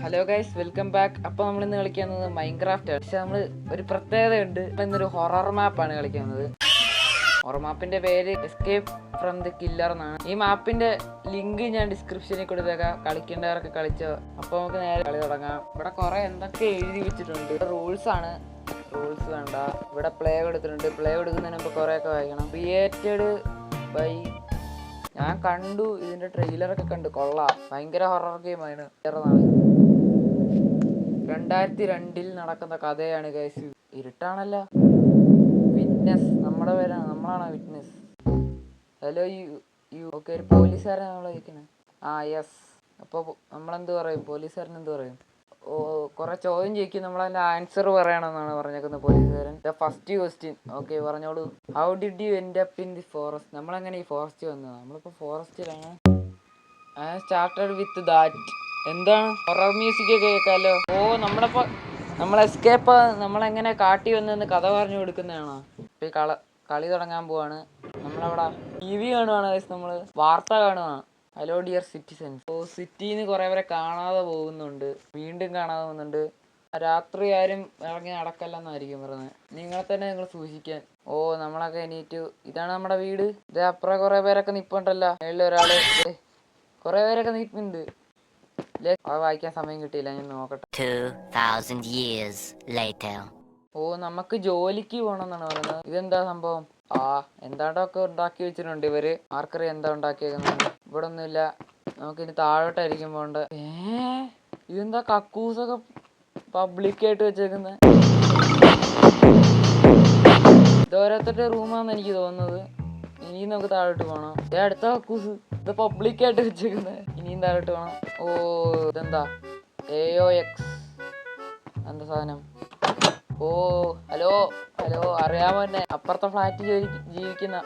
Hello guys, welcome back. അപ്പോൾ നമ്മൾ ഇന്ന് കളിക്കുന്നത് മൈൻക്രാഫ്റ്റ് ആണ്. പക്ഷെ നമ്മൾ ഒരു പ്രത്യേകതയുണ്ട്. ഇന്നൊരു ഹൊറർ മാപ്പാണ് കളിക്കുന്നത്. ഹൊറർ മാപ്പിന്റെ പേര് എസ്കേപ്പ് ഫ്രം ദി കില്ലർ എന്നാണ്. ഈ മാപ്പിന്റെ ലിങ്ക് ഞാൻ ഡിസ്ക്രിപ്ഷനിൽ കൊടുത്തേക്കാം. കളിക്കേണ്ടവരൊക്കെ കളിച്ചോ. അപ്പോൾ നമുക്ക് നേരെ കളി തുടങ്ങാം. ഇവിടെ കുറെ എന്തൊക്കെ എഴുതി വെച്ചിട്ടുണ്ട്. റൂൾസ് ആണ്. റൂൾസ് വേണ്ട. ഇവിടെ പ്ലേ കൊടുത്തിട്ടുണ്ട്. പ്ലേ കൊടുക്കുന്നതിന് മുമ്പ് കുറേയൊക്കെ വായിക്കണം. ക്രിയേറ്റഡ് ബൈ, ഞാൻ കണ്ടു, ഇതിന്റെ ട്രെയിലറൊക്കെ കണ്ടു, കൊള്ളാം. ഭയങ്കര ഹൊറർ ഗെയിമാണ്. 2002 നടക്കുന്ന കഥയാണ് ഗൈസ്. ഇരുട്ടാണല്ലോ. വിറ്റ്നസ് നമ്മുടെ പേരാണ്, നമ്മളാണ് വിറ്റ്നസ്. Hello you okay. ഒരു പോലീസുകാരൻ നമ്മളെ വിളിക്കുന്നത്. യെസ്. അപ്പോൾ നമ്മളെന്ത് പറയും? പോലീസുകാരൻ എന്ത് പറയും? കുറെ ചോദ്യം ചോദിക്കും, നമ്മളതിൻ്റെ ആൻസർ പറയണമെന്നാണ് പറഞ്ഞേക്കുന്നത് പോലീസുകാരൻ. First question. ഓക്കെ, പറഞ്ഞോളൂ. How did you end up in the forest? നമ്മളെങ്ങനെ ഈ ഫോറസ്റ്റ് വന്നത്? നമ്മളിപ്പോൾ ഫോറസ്റ്റിലാണ്. I started with that. എന്താണ്? ഹൊറർ മ്യൂസിക് കേൾക്കാമല്ലോ. നമ്മൾ എസ്കേപ്പ്, നമ്മളെങ്ങനെ കാട്ടി വന്നെന്ന് കഥ പറഞ്ഞു കൊടുക്കുന്നതാണോ? ഇപ്പം ഈ കളി തുടങ്ങാൻ പോവാണ്. നമ്മളവിടെ TV കാണുവാണ്. നമ്മൾ വാർത്ത കാണുവാണ്. Hello dear citizens. സിറ്റിയിൽ നിന്ന് കുറേ പേരെ കാണാതെ പോകുന്നുണ്ട്, വീണ്ടും കാണാതെ പോകുന്നുണ്ട്. രാത്രി ആരും ഇറങ്ങി നടക്കല്ലെന്നായിരിക്കും പറയുന്നത്. നിങ്ങളെ തന്നെ നിങ്ങൾ സൂക്ഷിക്കാൻ. നമ്മളൊക്കെ എണീറ്റു. ഇതാണ് നമ്മുടെ വീട്. ഇത് അപ്പുറം കുറേ പേരൊക്കെ നിൽപ്പുണ്ടല്ലോ. മേളിൽ ഒരാള്, കുറേ പേരൊക്കെ നിൽപ്പുണ്ട്. അത് വായിക്കാൻ സമയം കിട്ടിയില്ല, ഞാൻ നോക്കട്ടെ. 2000 years later. നമുക്ക് ജോലിക്ക് പോകണമെന്നാണ് പറയുന്നത്. ഇതെന്താ സംഭവം? എന്താണ്ടൊക്കെ ഉണ്ടാക്കി വെച്ചിട്ടുണ്ട് ഇവര്. ആർക്കറിയാം എന്താ ഉണ്ടാക്കിയേക്കുന്നത്. ഇവിടെ ഒന്നുമില്ല. നമുക്കിനി താഴോട്ടായിരിക്കും പോകണ്ട. ഇതെന്താ കക്കൂസൊക്കെ പബ്ലിക്കായിട്ട് വെച്ചേക്കുന്നത്? ഇത് ഓരോരുത്തരുടെ റൂമാണെന്ന് എനിക്ക് തോന്നുന്നത്. ഇനിയും നമുക്ക് താഴോട്ട് പോകണം. അടുത്ത കക്കൂസ് ഇത് പബ്ലിക്കായിട്ട് വെച്ചേക്കുന്നത്. ഇനിയും താഴോട്ട് പോകണം. ഇതെന്താ AOX എന്താ സാധനം? ഹലോ അറിയാമോ എന്നെ? അപ്പുറത്തെ ഫ്ലാറ്റ് ജീവിക്കുന്ന.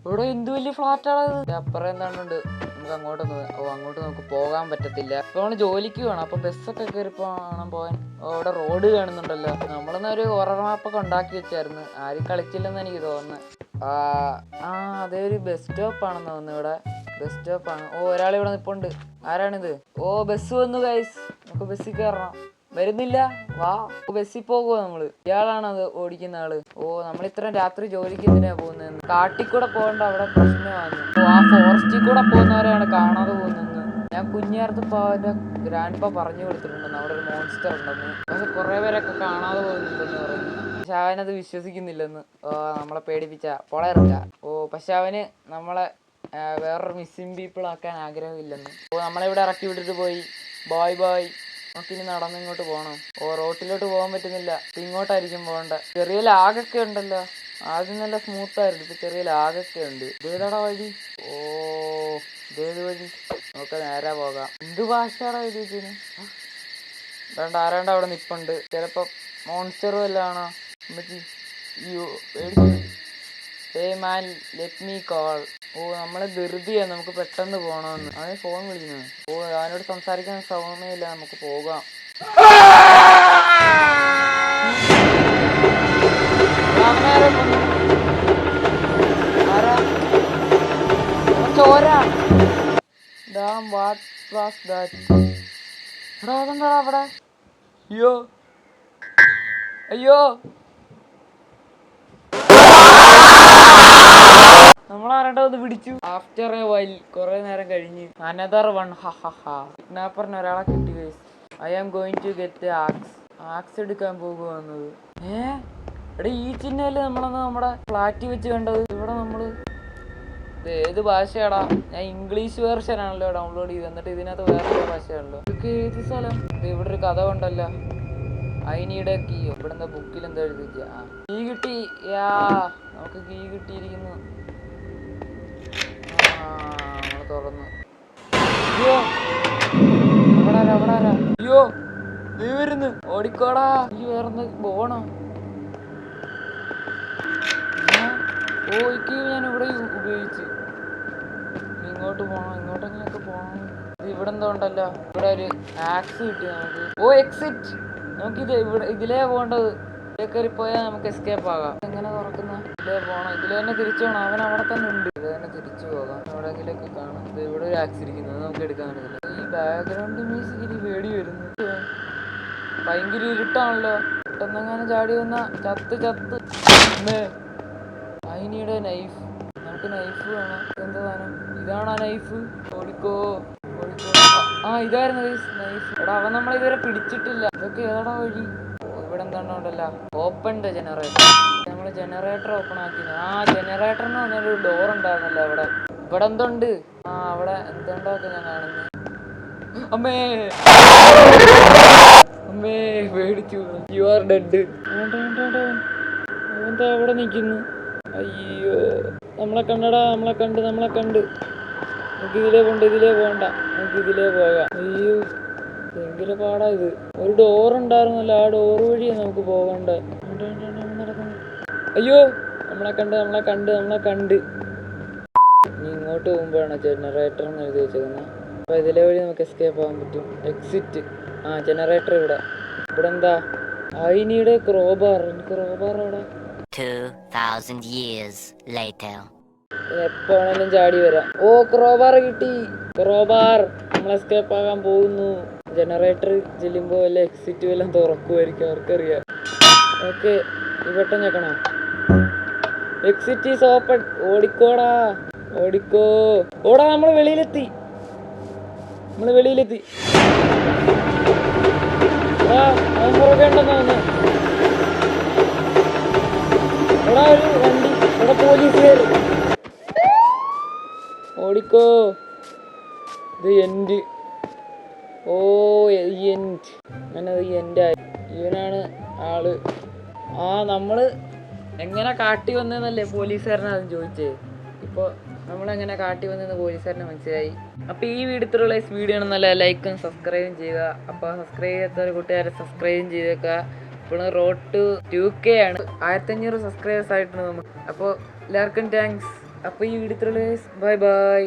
ഇവിടെ എന്ത് വലിയ ഫ്ലാറ്റാണത്. അപ്പുറം എന്താണ്ടുണ്ട്. നമുക്ക് അങ്ങോട്ട് നമുക്ക് പോകാൻ പറ്റത്തില്ല. ഇപ്പൊ നമ്മള് ജോലിക്ക് വേണം. അപ്പൊ ബസ്സൊക്കെ കയറി വേണം പോകാൻ. ഇവിടെ റോഡ് കാണുന്നുണ്ടല്ലോ. നമ്മളൊരു ഹൊറർ മാപ്പൊക്കെ ഉണ്ടാക്കി വെച്ചായിരുന്നു. ആരും കളിച്ചില്ലെന്ന് എനിക്ക് തോന്നുന്നു. അതേ ഒരു ബസ് സ്റ്റോപ്പ് ആണെന്ന് തോന്നുന്നു. ഇവിടെ ബസ് സ്റ്റോപ്പാണ്. ഒരാളിവിടെ നിൽപ്പുണ്ട്. ആരാണിത്? ബസ് വന്നു ഗൈസ്. നമുക്ക് ബസ്സിൽ കയറണം. വരുന്നില്ല. വാ, ബസ്സിൽ പോകുമോ നമ്മള്? ഇയാളാണ് അത് ഓടിക്കുന്ന ആള്. നമ്മൾ ഇത്രയും രാത്രി ജോലിക്ക് എന്തിനാ പോകുന്നതെന്ന്. കാട്ടിക്കൂടെ പോകണ്ട, അവിടെ പ്രശ്നമാണ്. ആ ഫോറസ്റ്റിൽ കൂടെ പോകുന്നവരെയാണ് കാണാതെ പോകുന്നതെന്ന് ഞാൻ കുഞ്ഞേർത്തപ്പോ അവന്റെ ഗ്രാൻഡ്പ പറഞ്ഞു കൊടുത്തിട്ടുണ്ടെന്ന്. അവിടെ ഒരു മോൺസ്റ്റർ ഉണ്ടെന്ന്. പക്ഷെ കുറെ പേരൊക്കെ കാണാതെ പോകുന്നുണ്ടെന്ന് പറയുന്നു. പക്ഷെ അവനത് വിശ്വസിക്കുന്നില്ലെന്ന്. നമ്മളെ പേടിപ്പിച്ച പൊളയറില്ല. പക്ഷെ അവന് നമ്മളെ വേറൊരു മിസ്സിംഗ് പീപ്പിൾ ആക്കാൻ ആഗ്രഹമില്ലെന്ന്. നമ്മളിവിടെ ഇറക്കി വിട്ടിട്ട് പോയി. ബോയ് നമുക്കിനി നടന്നിങ്ങോട്ട് പോകണം. റോട്ടിലോട്ട് പോകാൻ പറ്റുന്നില്ല. ഇങ്ങോട്ടായിരിക്കും പോകണ്ട. ചെറിയ ലാഗൊക്കെ ഉണ്ടല്ലോ. ആദ്യം നല്ല സ്മൂത്ത് ആയിരുന്നു, ഇപ്പൊ ചെറിയ ലാഗൊക്കെ ഉണ്ട്. ഇതേതാടാ വഴി? ഇതേത് വഴി? നമുക്ക് നേരെ പോകാം. എന്ത് ഭാഷയാടാ ഇതിന്? ആരാണ്ട് അവിടെ നിപ്പുണ്ട്. ചിലപ്പോ മോൺസ്റ്ററും എല്ലാം ആണോ? നമ്മളെ ധൃതിയാ, നമുക്ക് പെട്ടെന്ന് പോണമെന്ന്. അവന് ഫോൺ വിളിക്കുന്നത്. അവനോട് സംസാരിക്കാൻ സമയമില്ല, നമുക്ക് പോകാം. അവിടെ അയ്യോ നമ്മളാരണ്ടോ ഒന്ന് പിടിച്ചു. ആഫ്റ്റർ എ വൈൽ, കുറെ നേരം കഴിഞ്ഞ്. Another one. കിഡ്നാപ്പറിന് ഒരാളെ കിട്ടി guys. I am going to get axe എടുക്കാൻ പോകുന്നത്. എടാ, ഈ ചിഹ്നല്ലേ നമ്മളന്ന് നമ്മുടെ ഫ്ലാറ്റ് വെച്ച് കണ്ടത്? ഇവിടെ നമ്മള് ഇത് ഏത് ഭാഷയാടാ? ഞാൻ ഇംഗ്ലീഷ് വേർഷൻ ആണല്ലോ ഡൗൺലോഡ് ചെയ്ത്. എന്നിട്ട് ഇതിനകത്ത് വേറെ ഭാഷയാണല്ലോ. ഇതൊക്കെ ഏത് സ്ഥലം? ഇവിടെ ഒരു കഥ ഉണ്ടല്ലോ. ഐനിയുടെ കീ. ഇവിടെ എന്താ ബുക്കിൽ എന്താ എഴുതിച്ച? കീ കിട്ടി. നമുക്ക് കീ കിട്ടിയിരിക്കുന്നു. നമ്മള് തുറന്നു. അയ്യോ, നീ വരുന്നു. ഓടിക്കോടാ. ഈ വേറെന്താ പോണോ? ഈ ഞാൻ ഇവിടെ ഉപയോഗിച്ച്. ഇങ്ങോട്ട് പോണം. ഇങ്ങോട്ടെങ്കിലൊക്കെ പോണം. ഇവിടെ എന്തോ ഉണ്ടല്ലോ. ഇവിടെ ഒരു ആക്സ് കിട്ടി നമുക്ക്. എക്സിറ്റ്. നമുക്കിത് ഇതിലേ പോകേണ്ടത്. ഇതിലേ കയറി പോയാൽ നമുക്ക് എസ്കേപ്പ് ആകാം. എങ്ങനെ തുറക്കുന്ന? ഇതിലേ പോണം. ഇതിൽ തന്നെ തിരിച്ചു പോകണം. അവൻ അവിടെ തന്നെ ഉണ്ട്. ഇത് തന്നെ തിരിച്ചു പോകാം. എവിടെയെങ്കിലൊക്കെ കാണാം. ഇവിടെ ഒരു ആക്സ് ഇരിക്കുന്നത് നമുക്ക് എടുക്കാൻ പറ്റത്തില്ല. ഈ ബാക്ക്ഗ്രൗണ്ട് മ്യൂസിക്കിന് പേടി വരുന്നു. ഭയങ്കര ഇരുട്ടാണല്ലോ. പെട്ടെന്നങ്ങനെ ചാടി വന്ന ചത്ത് അയിനിയുടെ നൈഫ്. നമുക്ക് നൈഫ് വേണം. എന്താ സാധനം? ഇതാണ് ആ നൈഫ്. ഓടിക്കോ. ആ ഇതായിരുന്നു നൈഫ്. എടാ അവൻ നമ്മളിതുവരെ പിടിച്ചിട്ടില്ല. ഇതൊക്കെ ഏതാടാ വഴി? ഇവിടെ എന്താണ്ടല്ലോ ഓപ്പൺ ദ ജനറേറ്റർ. നമ്മള് ജനറേറ്റർ ഓപ്പൺ ആക്കി. ആ ജനറേറ്ററിന് വന്നൊരു ഡോർ ഉണ്ടായിരുന്നല്ലോ അവിടെ. ഇവിടെ എന്തുണ്ട്? ആ അവിടെ എന്തുണ്ടൊക്കെ ഞാൻ കാണുന്നു. അമ്മേ പേടിച്ചു. You are dead. എന്താ അവിടെ നിൽക്കുന്നു? അയ്യോ നമ്മളെ കണ്ടടാ. നമ്മളെ കണ്ട്. നമുക്ക് ഇതിലേ പോകണ്ട. നമുക്ക് ഇതിലേ പോകാം. അയ്യോ ഭയങ്കര പാടാ ഇത്. ഒരു ഡോർ ഉണ്ടായിരുന്നല്ലോ, ആ ഡോർ വഴിയാണ് നമുക്ക് പോകണ്ടേ. അയ്യോ നമ്മളെ കണ്ട്. ഇനി ഇങ്ങോട്ട് പോകുമ്പോഴാണ് ജനറേറ്റർ എന്ന് എഴുതി വെച്ചേക്കുന്നത്. അപ്പൊ ഇതിലെ വഴി നമുക്ക് എസ്കേപ്പ് ആകാൻ പറ്റും. എക്സിറ്റ്. ആ ജനറേറ്റർ ഇവിടെ എന്താ? അയിനിയുടെ ക്രോബാർ അവിടെ. 2000 years later. എപ്പോ വേണേലും ചാടി വരാം. ഓ ക്രോബാർ കിട്ടി. നമ്മൾ എസ്കേപ്പ് ആകാൻ പോകുന്നു. ജനറേറ്റർ ചെല്ലുമ്പോ വല്ല എക്സിറ്റ് വല്ലതും തുറക്കുമായിരിക്കും, ആർക്കറിയാം. ഓക്കെ ഈ ബട്ടൺ ഞെക്കണോ? Exit is open. ഓടിക്കോ. ഓടാ നമ്മള് വെളിയിലെത്തി. ഉണ്ടെന്ന് എടാ ഒരു വണ്ടി. ഇവിടെ പോലീസുകാർ. ഓടിക്കോ. ഇത് എൻഡ്. ഓ എൻഡ്. അങ്ങനെ എൻഡായി. ഇവനാണ് ആള്. ആ നമ്മള് എങ്ങനെ കാട്ടി വന്നതെന്നല്ലേ പോലീസുകാരനെ അതും ചോദിച്ചേ. ഇപ്പോൾ നമ്മളെങ്ങനെ കാട്ടി വന്നതെന്ന് പോലീസുകാരനെ മനസ്സിലായി. അപ്പോൾ ഈ വീഡിയോത്തിലുള്ള വീഡിയോ ആണെന്നല്ല ലൈക്കും സബ്സ്ക്രൈബും ചെയ്യുക. അപ്പോൾ സബ്സ്ക്രൈബ് ചെയ്യാത്ത കൂട്ടുകാരെ സബ്സ്ക്രൈബും ചെയ്തേക്കുക. ഇപ്പോൾ റോഡ് ടു 2K ആണ്. 1500 സബ്സ്ക്രൈബേഴ്സ് ആയിട്ടുണ്ട് നമുക്ക്. അപ്പോൾ എല്ലാവർക്കും താങ്ക്സ്. അപ്പോൾ ഈ വീഡിയോത്തിലുള്ള ബൈ.